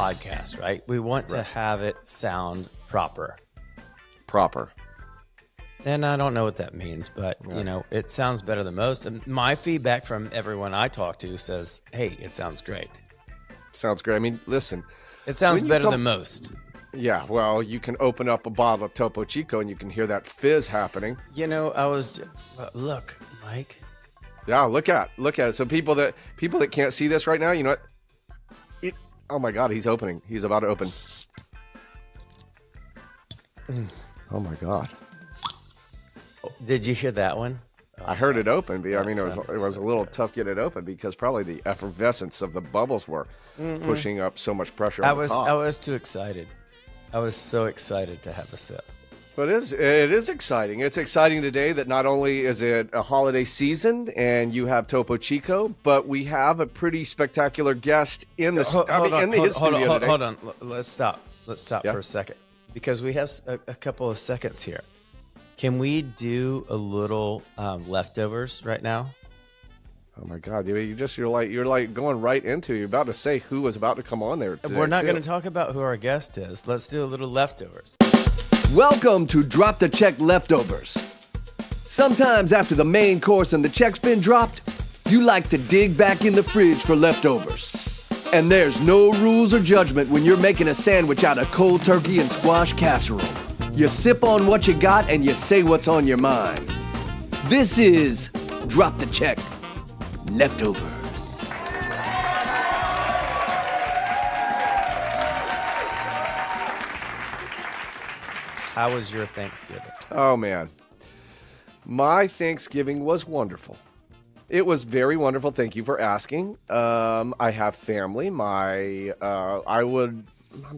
podcast, right? We want to have it sound proper. Proper. And I don't know what that means, but, you know, it sounds better than most. And my feedback from everyone I talk to says, hey, it sounds great. Sounds great. I mean, listen. It sounds better than most. Yeah, well, you can open up a bottle of Topo Chico and you can hear that fizz happening. You know, look, Mike. Yeah, look at it. So people that can't see this right now, you know what? Oh my God, he's opening. He's about to open. Oh my God. Did you hear that one? I heard it open, but I mean, it was a little tough getting it open because probably the effervescence of the bubbles were pushing up so much pressure on the top. I was too excited. I was so excited to have a sip. But it is exciting. It's exciting today that not only is it a holiday season and you have Topo Chico, but we have a pretty spectacular guest in the studio today. Hold on. Let's stop. For a second because we have a couple of seconds here. Can we do a little leftovers right now? Oh my God! You're like going right into. You're about to say who was about to come on there today. We're not going to talk about who our guest is. Let's do a little leftovers. Welcome to Drop the Check Leftovers. Sometimes after the main course and the check's been dropped, you like to dig back in the fridge for leftovers. And there's no rules or judgment when you're making a sandwich out of cold turkey and squash casserole. You sip on what you got and you say what's on your mind. This is Drop the Check Leftovers. How was your Thanksgiving? Oh man, my Thanksgiving was wonderful. It was very wonderful. Thank you for asking. I have family. I'm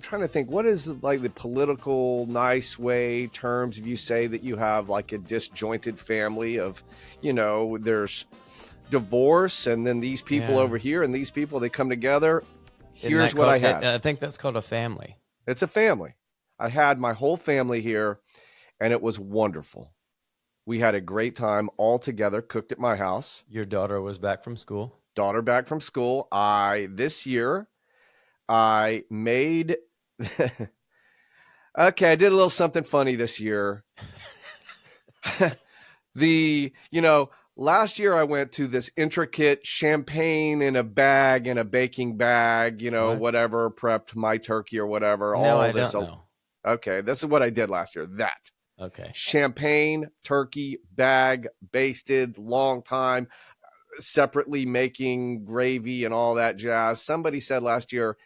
trying to think, what is like the political nice way terms if you say that you have like a disjointed family of, you know, there's divorce and then these people over here and these people, they come together. Here's what I had. I think that's called a family. It's a family. I had my whole family here and it was wonderful. We had a great time all together, cooked at my house. Your daughter was back from school? Daughter back from school. This year, I made, I did a little something funny this year. Last year I went to this intricate champagne in a bag, in a baking bag, whatever, prepped my turkey or whatever. I don't know. Okay, this is what I did last year. Okay. Champagne, turkey, bag, basted, long time, separately making gravy and all that jazz. Somebody said last year,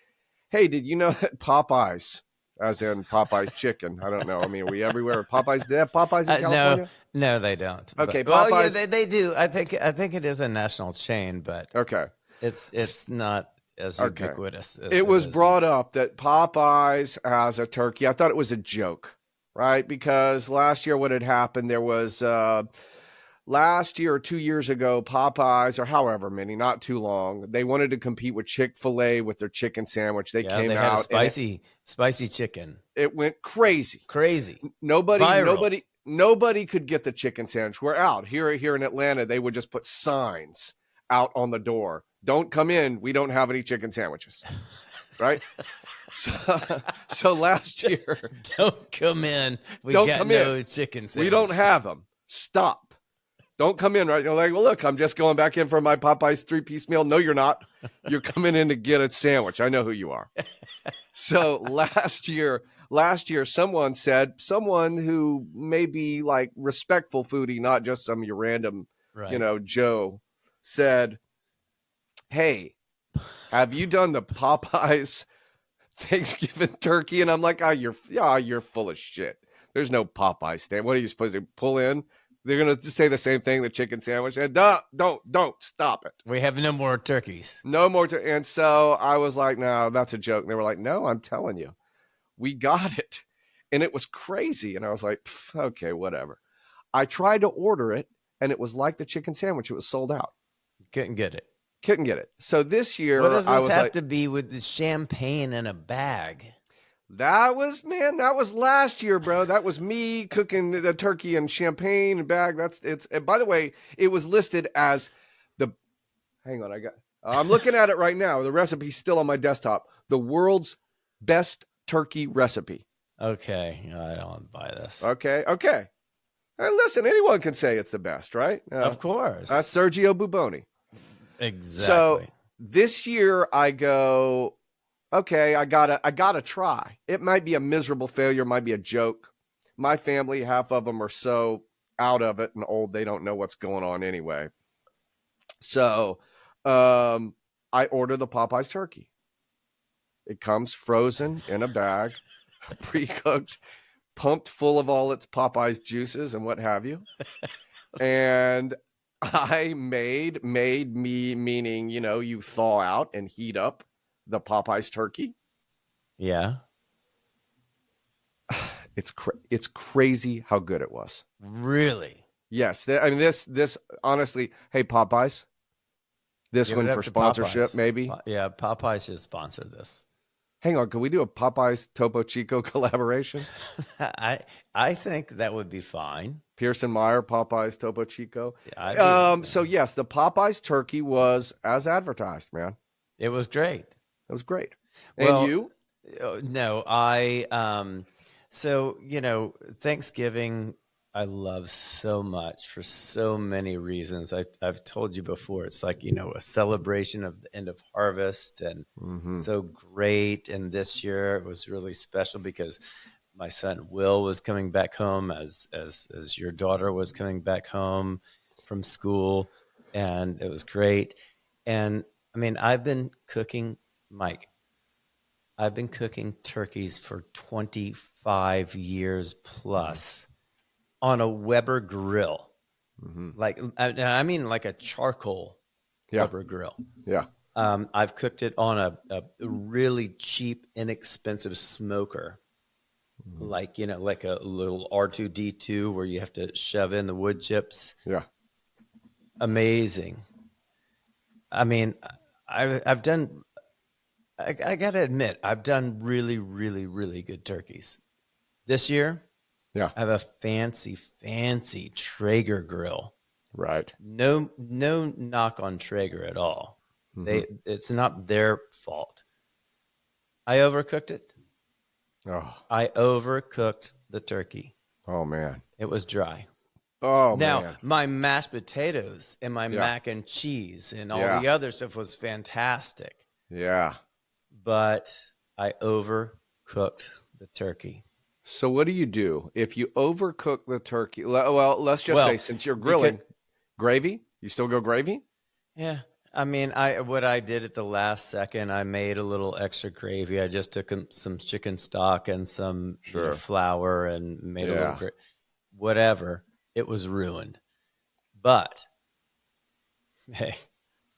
hey, did you know that Popeyes, as in Popeyes chicken? I don't know. I mean, are we everywhere? Popeyes? Do they have Popeyes in California? No, they don't. Okay, Popeyes. Popeyes. Well, yeah, they do. I think it is a national chain, but okay, it's not as ubiquitous. As it was brought up that Popeyes has a turkey. I thought it was a joke, right? Because last year, what had happened? There was last year or 2 years ago, Popeyes, or however many, not too long, they wanted to compete with Chick-fil-A with their chicken sandwich. They came had out a spicy chicken. It went crazy. Nobody could get the chicken sandwich. We're out here in Atlanta. They would just put signs out on the door. Don't come in. We don't have any chicken sandwiches. Right. So last year, don't come in. We got no chicken sandwiches. We don't have them. Stop. Don't come in, right? You're like, well, look, I'm just going back in for my Popeyes 3-piece meal. No, you're not. You're coming in to get a sandwich. I know who you are. So last year, someone who may be like respectful foodie, not just some your random, Joe, said, hey, have you done the Popeyes Thanksgiving turkey? And I'm like, you're full of shit. There's no Popeyes stand. What are you supposed to pull in? They're going to say the same thing, the chicken sandwich. And don't stop it. We have no more turkeys. No more. And so I was like, no, that's a joke. And they were like, no, I'm telling you, we got it. And it was crazy. And I was like, okay, whatever. I tried to order it and it was like the chicken sandwich. It was sold out. Couldn't get it. So this year, what does this have to be with the champagne in a bag? That was last year, bro. That was me cooking the turkey and champagne bag. And by the way, it was listed as hang on, I'm looking at it right now. The recipe's still on my desktop. The world's Best turkey recipe. Okay, I don't buy this. Okay. Hey, listen, anyone can say it's the best, right? Of course. That's Sergio Buboni. Exactly. So this year I go, okay, I gotta try. It might be a miserable failure, might be a joke. My family, half of them are so out of it and old, they don't know what's going on anyway. So I order the Popeyes turkey. It comes frozen in a bag, pre-cooked, pumped full of all its Popeyes juices and what have you. And I made me, meaning, you thaw out and heat up the Popeyes turkey. Yeah. It's crazy how good it was. Really? Yes. This honestly, hey, Popeyes, this Give one it up for to sponsorship, Popeyes. maybe. Yeah, Popeyes should sponsor this. Hang on. Can we do a Popeyes Topo Chico collaboration? I think that would be fine. Pearson Meyer, Popeyes Topo Chico. Yeah, So yes, the Popeyes turkey was as advertised, man. it was great. It was great. Well, And you? No, so, Thanksgiving I love so much for so many reasons. I've told you before, it's like, a celebration of the end of harvest and so great. And this year it was really special because my son Will was coming back home as your daughter was coming back home from school, and it was great. And I mean, I've been cooking turkeys for 25 years plus on a Weber grill. Like, I mean, like a charcoal Weber grill. Yeah. I've cooked it on a really cheap, inexpensive smoker. Like, like a little R2D2 where you have to shove in the wood chips. Yeah. Amazing. I mean, I've done, I got to admit, I've done really, really, really good turkeys. This year, Yeah. I have a fancy Traeger grill. Right. No knock on Traeger at all. It's not their fault. I overcooked it. Oh. I overcooked the turkey. Oh man. It was dry. Oh Now, man. my mashed potatoes and my mac and cheese and all the other stuff was fantastic. Yeah. But I overcooked the turkey. So what do you do if you overcook the turkey? Well, let's just say, since you're grilling, gravy, you still go gravy? Yeah. I mean, what I did at the last second, I made a little extra gravy. I just took some chicken stock and some flour and made a little whatever. It was ruined. But hey,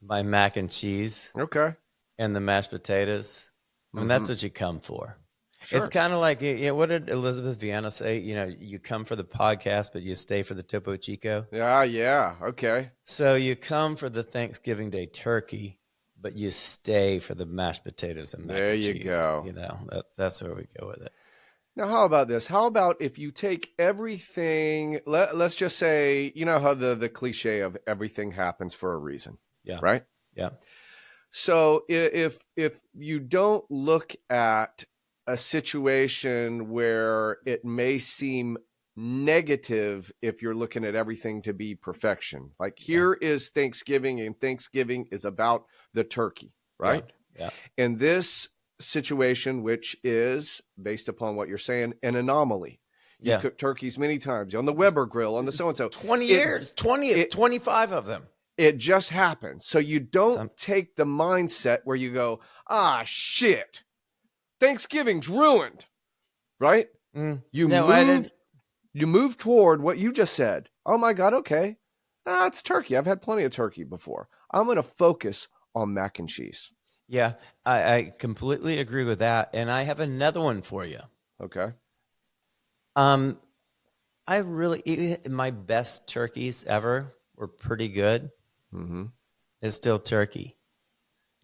my mac and cheese, and the mashed potatoes. I mean, that's what you come for. Sure. It's kind of like, what did Elizabeth Viana say? You come for the podcast, but you stay for the Topo Chico. Yeah. Okay. So you come for the Thanksgiving Day turkey, but you stay for the mashed potatoes and mac and cheese. There you go. That's where we go with it. Now, how about this? How about if you take everything, let's just say, how the cliche of everything happens for a reason. Yeah. Right? Yeah. So if you don't look at a situation where it may seem negative if you're looking at everything to be perfection. Like here is Thanksgiving, and Thanksgiving is about the turkey, right? Yeah. In this situation, which is based upon what you're saying, an anomaly. You cook turkeys many times on the Weber grill, on the so-and-so. 20 years, 25 of them. It just happens. So you don't take the mindset where you go, shit, Thanksgiving's ruined, right? You move toward what you just said. Oh my God, okay. It's turkey. I've had plenty of turkey before. I'm going to focus on mac and cheese. Yeah, I completely agree with that. And I have another one for you. Okay. My best turkeys ever were pretty good. It's still turkey.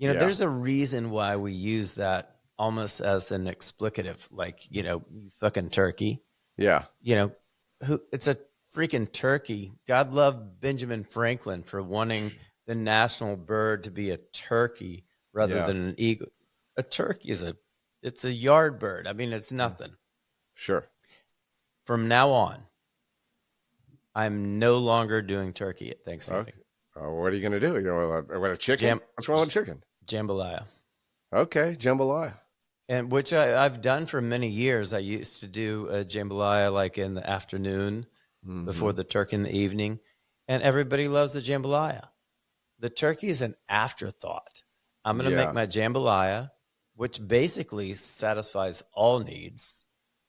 There's a reason why we use that almost as an explicative, like, you fucking turkey. Yeah. It's a freaking turkey. God love Benjamin Franklin for wanting the national bird to be a turkey rather than an eagle. A turkey is it's a yard bird. I mean, it's nothing. Sure. From now on, I'm no longer doing turkey at Thanksgiving. Okay. What are you going to do? What a chicken? What's wrong with chicken? Jambalaya. Okay, jambalaya. And which I've done for many years. I used to do a jambalaya like in the afternoon before the turkey in the evening. And everybody loves the jambalaya. The turkey is an afterthought. I'm going to make my jambalaya, which basically satisfies all needs.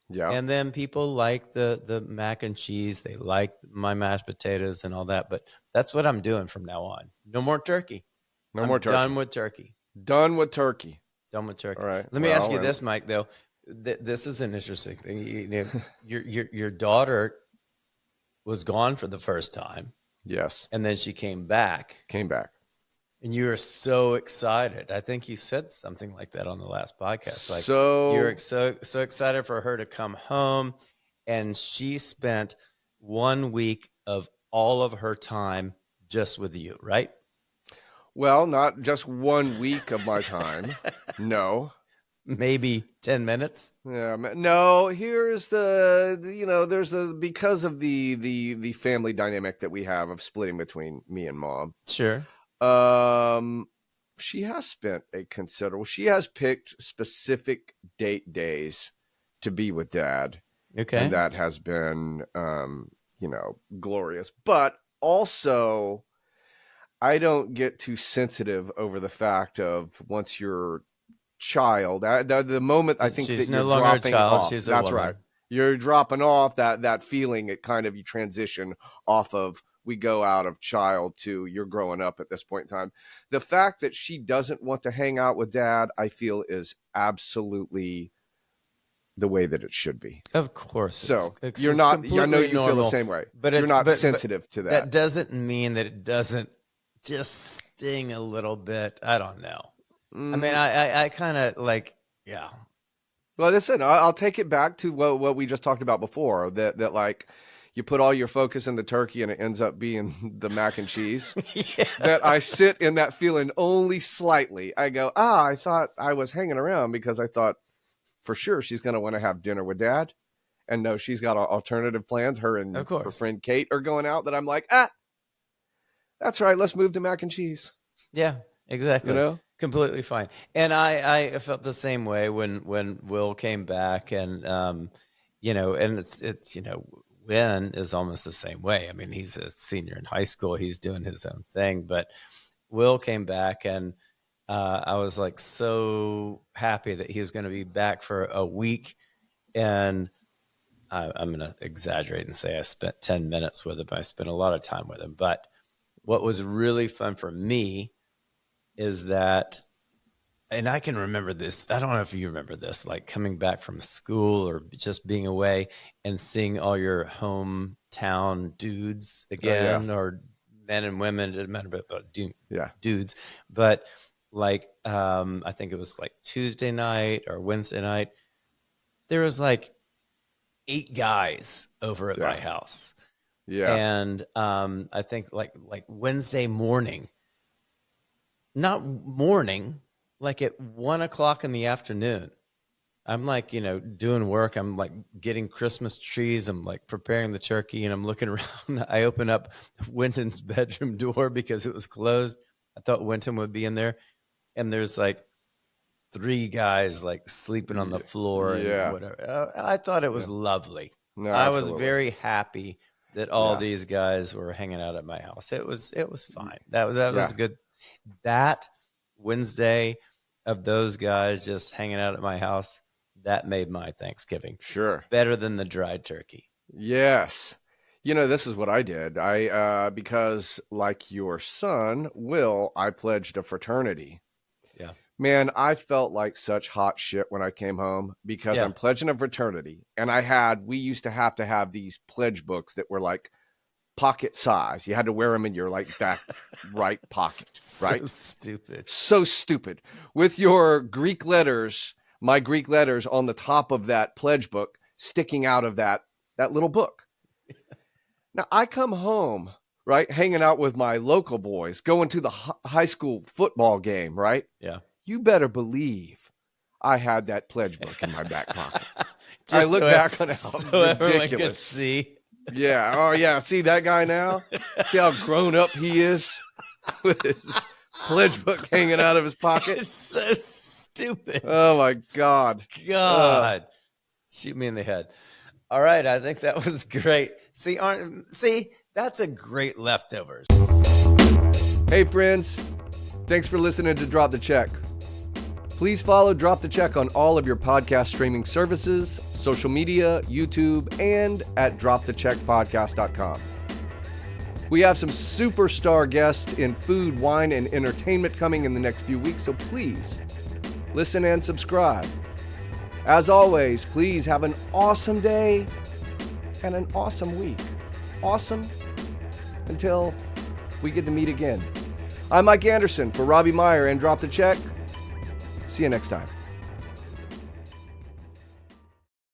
Yeah. And then people like the mac and cheese. They like my mashed potatoes and all that. But that's what I'm doing from now on. No more turkey. No more turkey. Done with turkey. Done with turkey. Done with turkey. All right. Let me ask you this, Mike, though. This is an interesting thing. Your daughter was gone for the first time. Yes. And then she came back. And you were so excited. I think you said something like that on the last podcast. Like you were so excited for her to come home. And she spent 1 week of all of her time just with you, right? Well, not just 1 week of my time. No. Maybe 10 minutes. Yeah. No, here's there's because of the family dynamic that we have of splitting between me and mom. Sure. She has spent she has picked specific days to be with dad. Okay. And that has been, glorious. But also, I don't get too sensitive over the fact of once your child, the moment I think she's that no you're longer dropping a child, off, she's a that's woman. right. You're dropping off that feeling. It kind of, you transition off of, we go out of child to you're growing up at this point in time. The fact that she doesn't want to hang out with dad, I feel is absolutely the way that it should be. Of course. So it's you're not, I know you normal, feel the same way, but you're not sensitive to that. That doesn't mean that it doesn't just sting a little bit. I don't know. I mean, I kind of like, yeah. Well, listen, I'll take it back to what we just talked about before, that like you put all your focus in the turkey and it ends up being the mac and cheese. Yeah. That I sit in that feeling only slightly. I go, I thought I was hanging around because I thought for sure she's going to want to have dinner with dad. And no, she's got alternative plans. Her and her friend Kate are going out, that I'm like, that's right. Let's move to mac and cheese. Yeah, exactly. You know? Completely fine. And I felt the same way when Will came back, and and it's Wynn is almost the same way. I mean, he's a senior in high school, he's doing his own thing, but Will came back, and I was like so happy that he was going to be back for a week. And I'm going to exaggerate and say I spent 10 minutes with him. I spent a lot of time with him, but what was really fun for me is that, and I can remember this, I don't know if you remember this, like coming back from school or just being away and seeing all your hometown dudes again, or men and women, it didn't matter about dudes. But like, I think it was like Tuesday night or Wednesday night, there was like 8 guys over at my house. Yeah. And I think like Wednesday morning, not morning, like at 1 o'clock in the afternoon, I'm like, doing work. I'm like getting Christmas trees. I'm like preparing the turkey, and I'm looking around. I open up Winton's bedroom door because it was closed. I thought Winton would be in there. And there's like 3 guys like sleeping on the floor and whatever. I thought it was lovely. No, I was very happy that all these guys were hanging out at my house. It was fine. That was good. That Wednesday of those guys just hanging out at my house, that made my Thanksgiving better than the dried turkey. Yes. This is what I did. Because like your son, Will, I pledged a fraternity. Yeah. Man, I felt like such hot shit when I came home because I'm pledging a fraternity. And we used to have these pledge books that were like pocket size. You had to wear them in your like back right pocket, right? So stupid. With your Greek letters, my Greek letters on the top of that pledge book sticking out of that little book. Now I come home, right? Hanging out with my local boys, going to the high school football game, right? Yeah. You better believe I had that pledge book in my back pocket. I look back on how ridiculous. Could see. Yeah. Oh, yeah. See that guy now? See how grown up he is with his pledge book hanging out of his pocket? It's so stupid. Oh, my God. Shoot me in the head. All right. I think that was great. See, that's a great leftovers. Hey, friends. Thanks for listening to Drop the Check. Please follow Drop the Check on all of your podcast streaming services, social media, YouTube, and at dropthecheckpodcast.com. We have some superstar guests in food, wine, and entertainment coming in the next few weeks, so please listen and subscribe. As always, please have an awesome day and an awesome week. Awesome until we get to meet again. I'm Mike Anderson for Robbie Meyer and Drop the Check. See you next time.